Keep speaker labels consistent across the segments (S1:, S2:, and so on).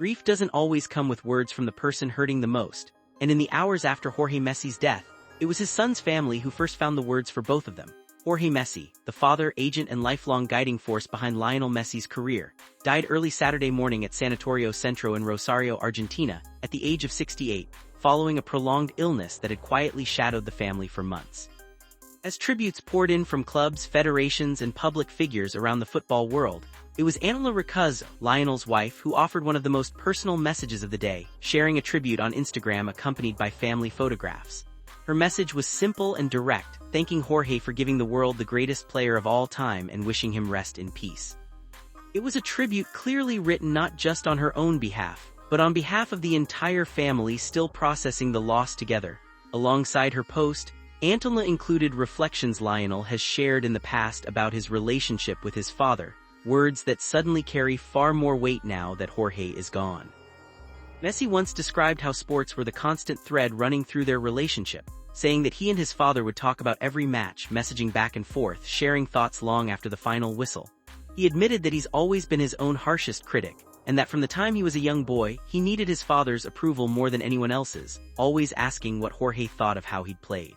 S1: Grief doesn't always come with words from the person hurting the most, and in the hours after Jorge Messi's death, it was his son's family who first found the words for both of them. Jorge Messi, the father, agent and lifelong guiding force behind Lionel Messi's career, died early Saturday morning at Sanatorio Centro in Rosario, Argentina, at the age of 68, following a prolonged illness that had quietly shadowed the family for months. As tributes poured in from clubs, federations and public figures around the football world, it was Antonela Roccuzzo, Lionel's wife, who offered one of the most personal messages of the day, sharing a tribute on Instagram accompanied by family photographs. Her message was simple and direct, thanking Jorge for giving the world the greatest player of all time and wishing him rest in peace. It was a tribute clearly written not just on her own behalf, but on behalf of the entire family still processing the loss together. Alongside her post, Antonela included reflections Lionel has shared in the past about his relationship with his father, words that suddenly carry far more weight now that Jorge is gone. Messi once described how sports were the constant thread running through their relationship, saying that he and his father would talk about every match, messaging back and forth, sharing thoughts long after the final whistle. He admitted that he's always been his own harshest critic, and that from the time he was a young boy, he needed his father's approval more than anyone else's, always asking what Jorge thought of how he'd played.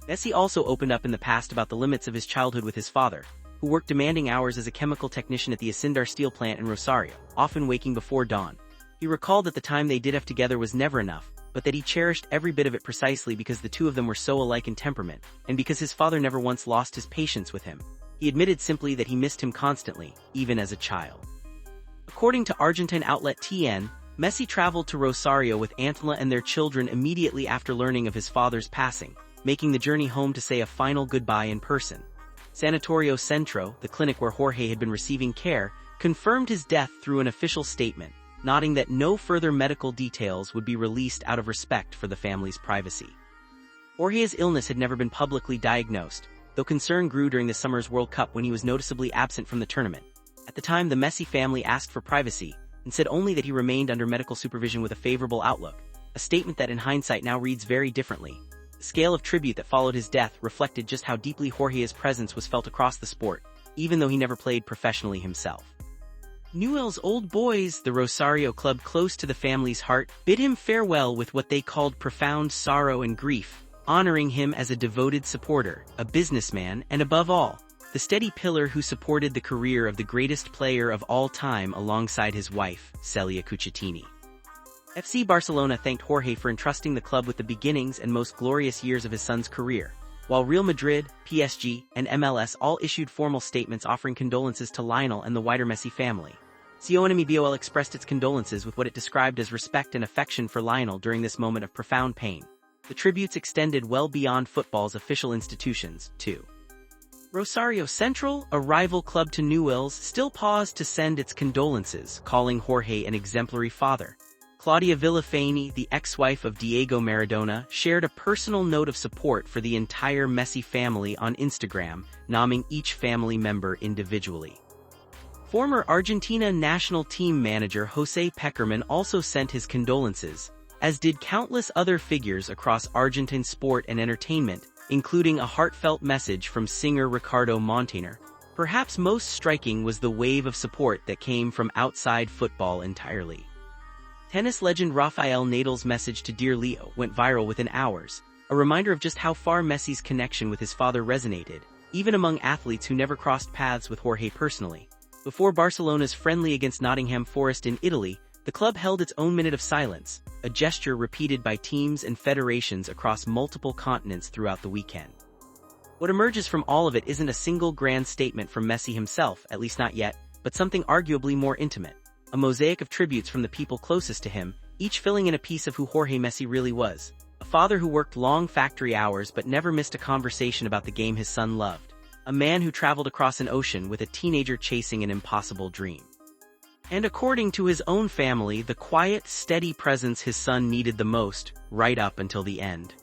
S1: Messi also opened up in the past about the limits of his childhood with his father, who worked demanding hours as a chemical technician at the Acindar steel plant in Rosario, often waking before dawn. He recalled that the time they did have together was never enough, but that he cherished every bit of it precisely because the two of them were so alike in temperament, and because his father never once lost his patience with him. He admitted simply that he missed him constantly, even as a child. According to Argentine outlet TN, Messi traveled to Rosario with Antonela and their children immediately after learning of his father's passing, making the journey home to say a final goodbye in person. Sanatorio Centro, the clinic where Jorge had been receiving care, confirmed his death through an official statement, noting that no further medical details would be released out of respect for the family's privacy. Jorge's illness had never been publicly diagnosed, though concern grew during the summer's World Cup when he was noticeably absent from the tournament. At the time, the Messi family asked for privacy, and said only that he remained under medical supervision with a favorable outlook, a statement that in hindsight now reads very differently. The scale of tribute that followed his death reflected just how deeply Jorge's presence was felt across the sport, even though he never played professionally himself. Newell's Old Boys, the Rosario club close to the family's heart, bid him farewell with what they called profound sorrow and grief, honoring him as a devoted supporter, a businessman, and above all, the steady pillar who supported the career of the greatest player of all time alongside his wife, Celia Cuccittini. FC Barcelona thanked Jorge for entrusting the club with the beginnings and most glorious years of his son's career, while Real Madrid, PSG, and MLS all issued formal statements offering condolences to Lionel and the wider Messi family. CONMEBOL expressed its condolences with what it described as respect and affection for Lionel during this moment of profound pain. The tributes extended well beyond football's official institutions, too. Rosario Central, a rival club to Newell's, still paused to send its condolences, calling Jorge an exemplary father. Claudia Villafañe, the ex-wife of Diego Maradona, shared a personal note of support for the entire Messi family on Instagram, naming each family member individually. Former Argentina national team manager Jose Pekerman also sent his condolences, as did countless other figures across Argentine sport and entertainment, including a heartfelt message from singer Ricardo Montaner. Perhaps most striking was the wave of support that came from outside football entirely. Tennis legend Rafael Nadal's message to Dear Leo went viral within hours, a reminder of just how far Messi's connection with his father resonated, even among athletes who never crossed paths with Jorge personally. Before Barcelona's friendly against Nottingham Forest in Italy, the club held its own minute of silence, a gesture repeated by teams and federations across multiple continents throughout the weekend. What emerges from all of it isn't a single grand statement from Messi himself, at least not yet, but something arguably more intimate. A mosaic of tributes from the people closest to him, each filling in a piece of who Jorge Messi really was. A father who worked long factory hours but never missed a conversation about the game his son loved. A man who traveled across an ocean with a teenager chasing an impossible dream. And according to his own family, the quiet, steady presence his son needed the most, right up until the end.